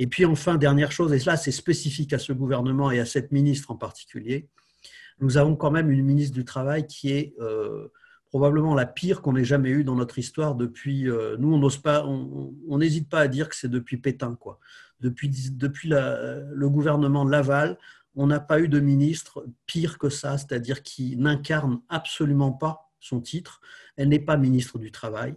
Et puis enfin, dernière chose, et là c'est spécifique à ce gouvernement et à cette ministre en particulier, nous avons quand même une ministre du Travail qui est probablement la pire qu'on ait jamais eue dans notre histoire depuis. Nous, on n'hésite pas à dire que c'est depuis Pétain, quoi. Depuis le gouvernement de Laval, on n'a pas eu de ministre pire que ça, c'est-à-dire qui n'incarne absolument pas son titre. Elle n'est pas ministre du Travail.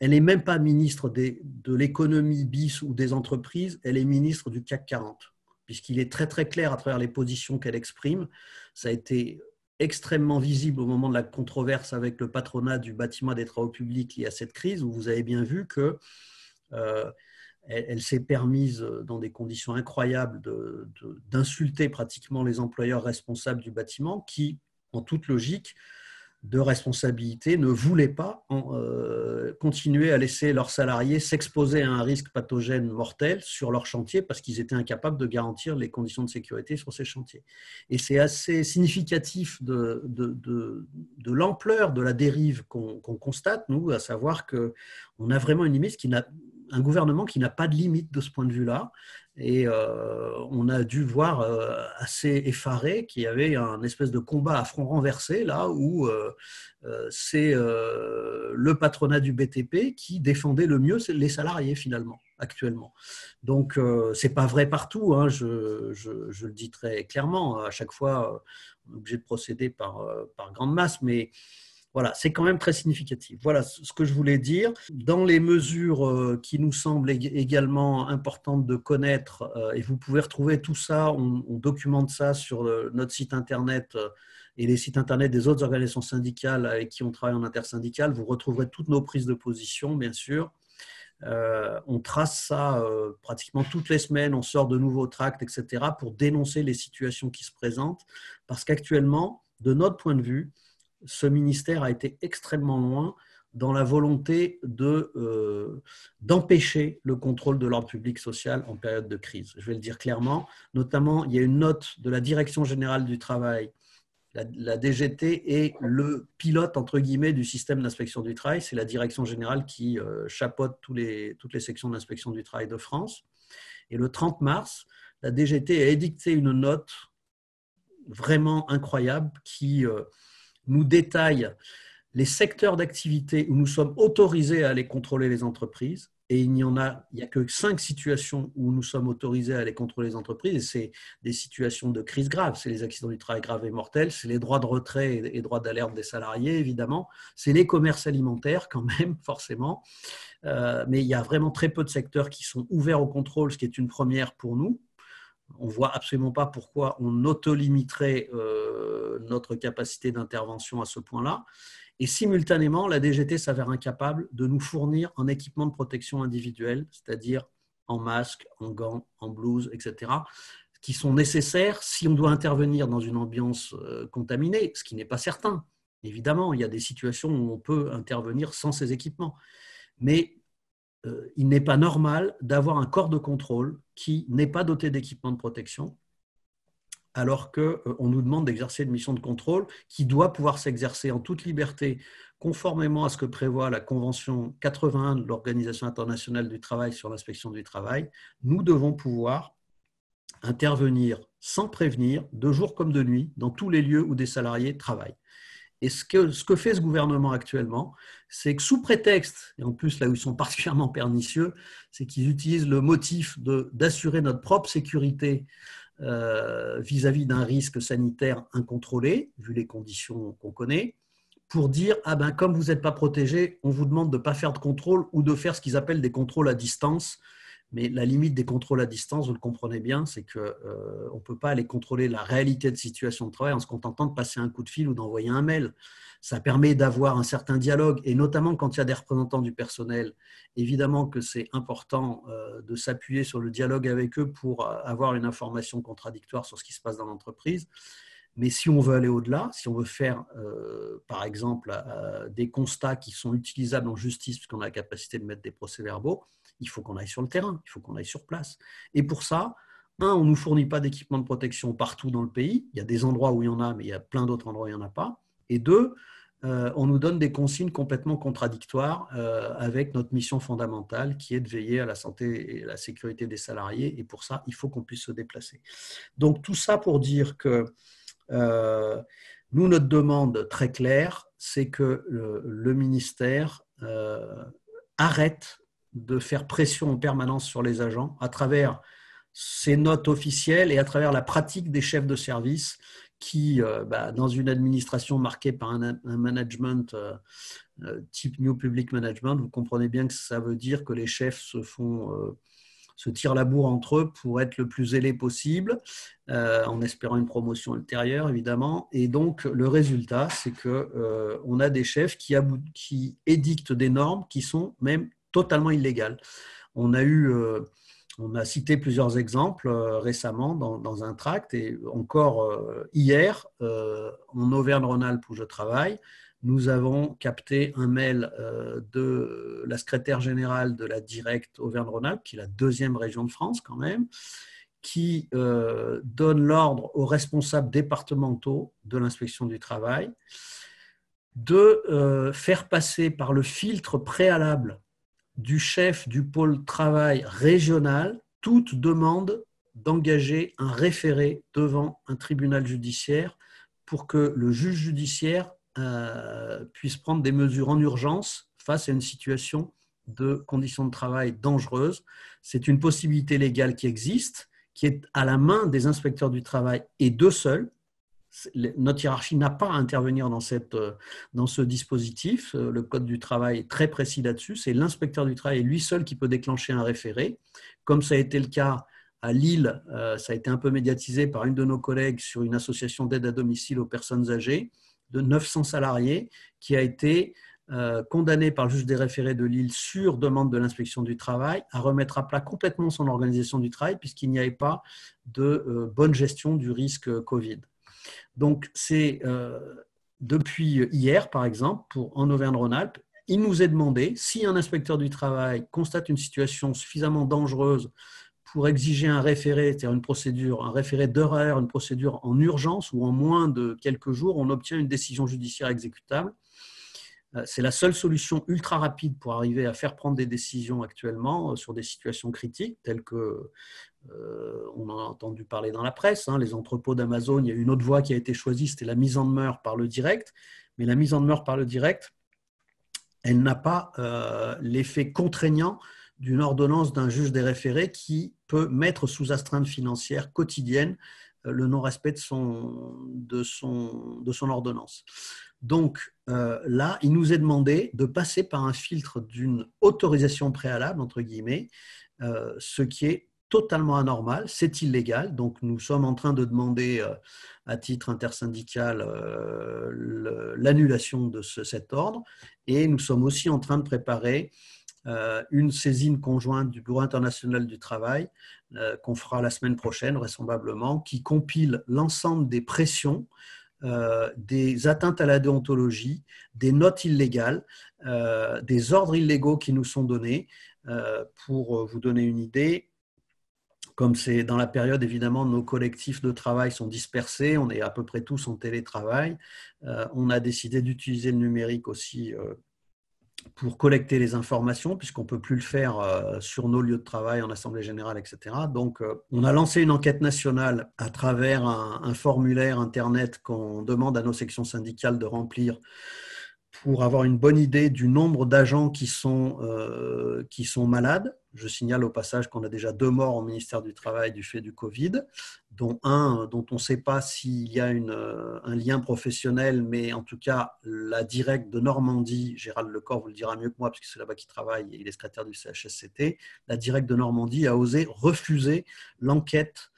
Elle n'est même pas ministre de l'économie bis ou des entreprises. Elle est ministre du CAC 40, puisqu'il est très très clair à travers les positions qu'elle exprime. Ça a été extrêmement visible au moment de la controverse avec le patronat du bâtiment des travaux publics lié à cette crise, où vous avez bien vu que elle s'est permise, dans des conditions incroyables, d'insulter pratiquement les employeurs responsables du bâtiment qui, en toute logique de responsabilité, ne voulaient pas continuer à laisser leurs salariés s'exposer à un risque pathogène mortel sur leur chantier parce qu'ils étaient incapables de garantir les conditions de sécurité sur ces chantiers. Et c'est assez significatif de l'ampleur de la dérive qu'on constate, nous, à savoir qu'on a vraiment une limite un gouvernement qui n'a pas de limite de ce point de vue-là. Et on a dû voir assez effaré qu'il y avait un espèce de combat à front renversé, là où c'est le patronat du BTP qui défendait le mieux les salariés, finalement, actuellement. Donc, ce n'est pas vrai partout, hein, je le dis très clairement. À chaque fois, on est obligé de procéder par grande masse, mais voilà, c'est quand même très significatif. Voilà ce que je voulais dire. Dans les mesures qui nous semblent également importantes de connaître, et vous pouvez retrouver tout ça, on documente ça sur notre site internet et les sites internet des autres organisations syndicales avec qui on travaille en intersyndical, vous retrouverez toutes nos prises de position, bien sûr. On trace ça pratiquement toutes les semaines, on sort de nouveaux tracts, etc., pour dénoncer les situations qui se présentent, parce qu'actuellement, de notre point de vue, ce ministère a été extrêmement loin dans la volonté d'empêcher le contrôle de l'ordre public social en période de crise. Je vais le dire clairement. Notamment, il y a une note de la Direction générale du travail, la DGT, est le pilote, entre guillemets, du système d'inspection du travail. C'est la Direction générale qui chapeaute toutes les sections d'inspection du travail de France. Et le 30 mars, la DGT a édicté une note vraiment incroyable qui nous détaille les secteurs d'activité où nous sommes autorisés à aller contrôler les entreprises. Et il n'y a que 5 situations où nous sommes autorisés à aller contrôler les entreprises. Et c'est des situations de crise grave. C'est les accidents du travail graves et mortels. C'est les droits de retrait et droits d'alerte des salariés, évidemment. C'est les commerces alimentaires, quand même, forcément. Mais il y a vraiment très peu de secteurs qui sont ouverts au contrôle, ce qui est une première pour nous. On ne voit absolument pas pourquoi on autolimiterait notre capacité d'intervention à ce point-là. Et simultanément, la DGT s'avère incapable de nous fournir un équipement de protection individuelle, c'est-à-dire en masque, en gants, en blouse, etc., qui sont nécessaires si on doit intervenir dans une ambiance contaminée, ce qui n'est pas certain. Évidemment, il y a des situations où on peut intervenir sans ces équipements. Mais il n'est pas normal d'avoir un corps de contrôle qui n'est pas doté d'équipements de protection, alors qu'on nous demande d'exercer une mission de contrôle qui doit pouvoir s'exercer en toute liberté, conformément à ce que prévoit la Convention 81 de l'Organisation internationale du travail sur l'inspection du travail. Nous devons pouvoir intervenir sans prévenir, de jour comme de nuit, dans tous les lieux où des salariés travaillent. Et ce que fait ce gouvernement actuellement, c'est que sous prétexte, et en plus là où ils sont particulièrement pernicieux, c'est qu'ils utilisent le motif d'assurer notre propre sécurité vis-à-vis d'un risque sanitaire incontrôlé, vu les conditions qu'on connaît, pour dire ah ben, comme vous n'êtes pas protégé, on vous demande de ne pas faire de contrôle ou de faire ce qu'ils appellent des contrôles à distance. Mais la limite des contrôles à distance, vous le comprenez bien, c'est qu'on ne peut pas aller contrôler la réalité de situation de travail en se contentant de passer un coup de fil ou d'envoyer un mail. Ça permet d'avoir un certain dialogue, et notamment quand il y a des représentants du personnel, évidemment que c'est important de s'appuyer sur le dialogue avec eux pour avoir une information contradictoire sur ce qui se passe dans l'entreprise. Mais si on veut aller au-delà, si on veut faire, par exemple, des constats qui sont utilisables en justice, puisqu'on a la capacité de mettre des procès-verbaux, il faut qu'on aille sur le terrain, il faut qu'on aille sur place. Et pour ça, on ne nous fournit pas d'équipement de protection partout dans le pays. Il y a des endroits où il y en a, mais il y a plein d'autres endroits où il n'y en a pas. Et deux, on nous donne des consignes complètement contradictoires avec notre mission fondamentale qui est de veiller à la santé et la sécurité des salariés. Et pour ça, il faut qu'on puisse se déplacer. Donc tout ça pour dire que nous, notre demande très claire, c'est que le ministère arrête de faire pression en permanence sur les agents à travers ces notes officielles et à travers la pratique des chefs de service qui, dans une administration marquée par un management type New Public Management, vous comprenez bien que ça veut dire que les chefs se tirent la bourre entre eux pour être le plus zélé possible, en espérant une promotion ultérieure, évidemment. Et donc, le résultat, c'est qu'on a des chefs qui édictent des normes qui sont même totalement illégales. On a cité plusieurs exemples récemment dans un tract, et encore hier, en Auvergne-Rhône-Alpes où je travaille, nous avons capté un mail de la secrétaire générale de la Directe Auvergne-Rhône-Alpes, qui est la deuxième région de France quand même, qui donne l'ordre aux responsables départementaux de l'inspection du travail de faire passer par le filtre préalable du chef du pôle travail régional toute demande d'engager un référé devant un tribunal judiciaire pour que le juge judiciaire puisse prendre des mesures en urgence face à une situation de conditions de travail dangereuses. C'est une possibilité légale qui existe, qui est à la main des inspecteurs du travail et d'eux seuls. Notre hiérarchie n'a pas à intervenir dans ce dispositif. Le Code du travail est très précis là-dessus. C'est l'inspecteur du travail lui seul qui peut déclencher un référé. Comme ça a été le cas à Lille, ça a été un peu médiatisé par une de nos collègues sur une association d'aide à domicile aux personnes âgées de 900 salariés qui a été condamné par le juge des référés de Lille sur demande de l'inspection du travail à remettre à plat complètement son organisation du travail puisqu'il n'y avait pas de bonne gestion du risque Covid. Donc, c'est depuis hier, par exemple, en Auvergne-Rhône-Alpes, il nous est demandé, si un inspecteur du travail constate une situation suffisamment dangereuse pour exiger un référé, c'est-à-dire une procédure, un référé d'heure, une procédure en urgence ou en moins de quelques jours, on obtient une décision judiciaire exécutable. C'est la seule solution ultra rapide pour arriver à faire prendre des décisions actuellement sur des situations critiques, telles que on en a entendu parler dans la presse, les entrepôts d'Amazon. Il y a une autre voie qui a été choisie, c'était la mise en demeure par le direct. Mais la mise en demeure par le direct, elle n'a pas l'effet contraignant d'une ordonnance d'un juge des référés qui peut mettre sous astreinte financière quotidienne le non-respect de son ordonnance. Donc là, il nous est demandé de passer par un filtre d'une autorisation préalable, entre guillemets, ce qui est totalement anormal, c'est illégal. Donc nous sommes en train de demander à titre intersyndical l'annulation de cet ordre, et nous sommes aussi en train de préparer une saisine conjointe du Bureau international du travail qu'on fera la semaine prochaine vraisemblablement, qui compile l'ensemble des pressions, des atteintes à la déontologie, des notes illégales, des ordres illégaux qui nous sont donnés. Pour vous donner une idée, comme c'est dans la période, évidemment, nos collectifs de travail sont dispersés, on est à peu près tous en télétravail, on a décidé d'utiliser le numérique aussi pour collecter les informations, puisqu'on ne peut plus le faire sur nos lieux de travail, en assemblée générale, etc. Donc, on a lancé une enquête nationale à travers un formulaire Internet qu'on demande à nos sections syndicales de remplir pour avoir une bonne idée du nombre d'agents qui sont malades. Je signale au passage qu'on a déjà 2 morts au ministère du Travail du fait du Covid, dont un dont on ne sait pas s'il y a un lien professionnel, mais en tout cas, la Directe de Normandie, Gérald Lecor vous le dira mieux que moi, parce que c'est là-bas qu'il travaille et il est secrétaire du CHSCT, la Directe de Normandie a osé refuser l'enquête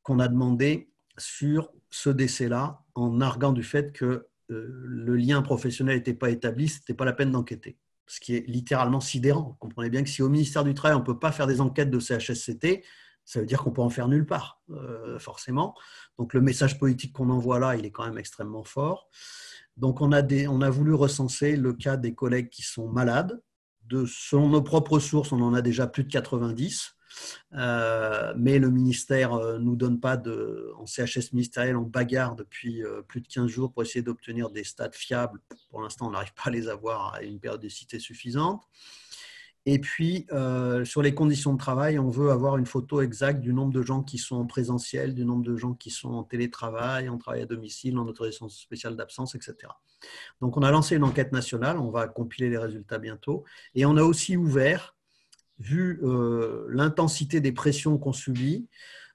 qu'on a demandée sur ce décès-là, en arguant du fait que le lien professionnel n'était pas établi, ce n'était pas la peine d'enquêter. Ce qui est littéralement sidérant. Vous comprenez bien que si au ministère du Travail, on ne peut pas faire des enquêtes de CHSCT, ça veut dire qu'on peut en faire nulle part, forcément. Donc le message politique qu'on envoie là, il est quand même extrêmement fort. Donc on a voulu recenser le cas des collègues qui sont malades. Selon nos propres sources, on en a déjà plus de 90. Mais le ministère nous donne pas en CHS ministériel, on bagarre depuis plus de 15 jours pour essayer d'obtenir des stats fiables. Pour l'instant, on n'arrive pas à les avoir à une périodicité suffisante. Et puis, sur les conditions de travail, on veut avoir une photo exacte du nombre de gens qui sont en présentiel, du nombre de gens qui sont en télétravail, en travail à domicile, en autorisation spéciale d'absence, etc. Donc, on a lancé une enquête nationale, on va compiler les résultats bientôt. Et on a aussi ouvert, vu l'intensité des pressions qu'on subit,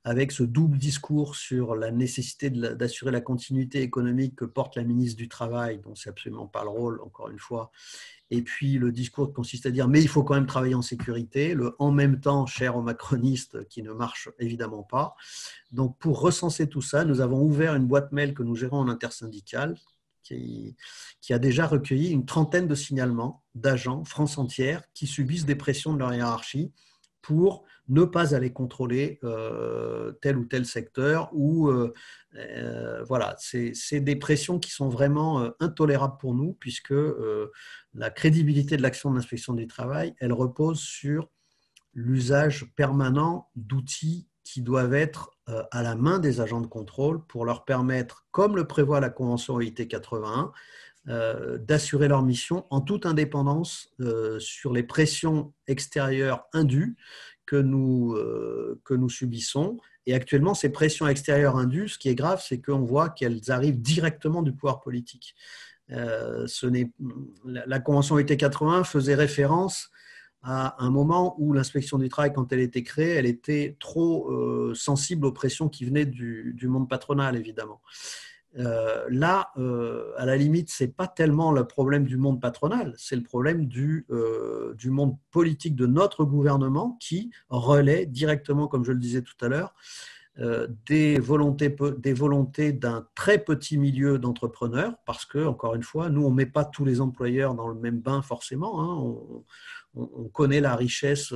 avec ce double discours sur la nécessité d'assurer la continuité économique que porte la ministre du Travail, dont ce n'est absolument pas le rôle, encore une fois, et puis le discours qui consiste à dire mais il faut quand même travailler en sécurité, le en même temps cher aux macronistes qui ne marche évidemment pas. Donc pour recenser tout ça, nous avons ouvert une boîte mail que nous gérons en intersyndicale qui a déjà recueilli une trentaine de signalements d'agents France entière qui subissent des pressions de leur hiérarchie pour ne pas aller contrôler tel ou tel secteur. Voilà, c'est des pressions qui sont vraiment intolérables pour nous, puisque la crédibilité de l'action de l'inspection du travail, elle repose sur l'usage permanent d'outils qui doivent être à la main des agents de contrôle pour leur permettre, comme le prévoit la Convention OIT 81, d'assurer leur mission en toute indépendance sur les pressions extérieures indues que nous subissons. Et actuellement, ces pressions extérieures indues, ce qui est grave, c'est qu'on voit qu'elles arrivent directement du pouvoir politique. La Convention OIT 81 faisait référence à un moment où l'inspection du travail, quand elle était créée, elle était trop sensible aux pressions qui venaient du monde patronal, évidemment. Là, à la limite, ce n'est pas tellement le problème du monde patronal, c'est le problème du monde politique de notre gouvernement qui relaie directement, comme je le disais tout à l'heure, des volontés d'un très petit milieu d'entrepreneurs, parce que, encore une fois, nous, on ne met pas tous les employeurs dans le même bain forcément. Hein. On connaît la richesse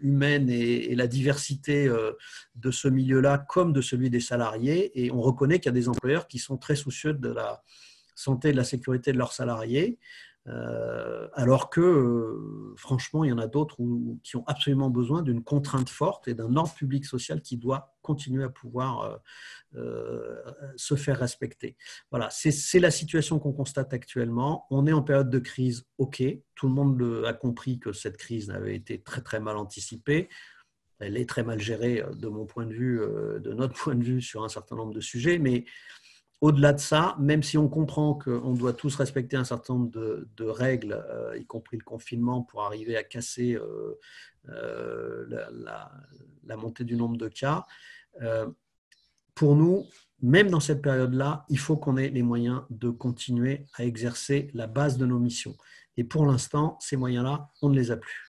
humaine et la diversité de ce milieu-là comme de celui des salariés, et on reconnaît qu'il y a des employeurs qui sont très soucieux de la santé et de la sécurité de leurs salariés, alors que, franchement, il y en a d'autres qui ont absolument besoin d'une contrainte forte et d'un ordre public social qui doit continuer à pouvoir se faire respecter. Voilà, c'est la situation qu'on constate actuellement. On est en période de crise, ok. Tout le monde a compris que cette crise avait été très, très mal anticipée. Elle est très mal gérée de mon point de vue, de notre point de vue sur un certain nombre de sujets, mais au-delà de ça, même si on comprend qu'on doit tous respecter un certain nombre de règles, y compris le confinement, pour arriver à casser la montée du nombre de cas, pour nous, même dans cette période-là, il faut qu'on ait les moyens de continuer à exercer la base de nos missions. Et pour l'instant, ces moyens-là, on ne les a plus.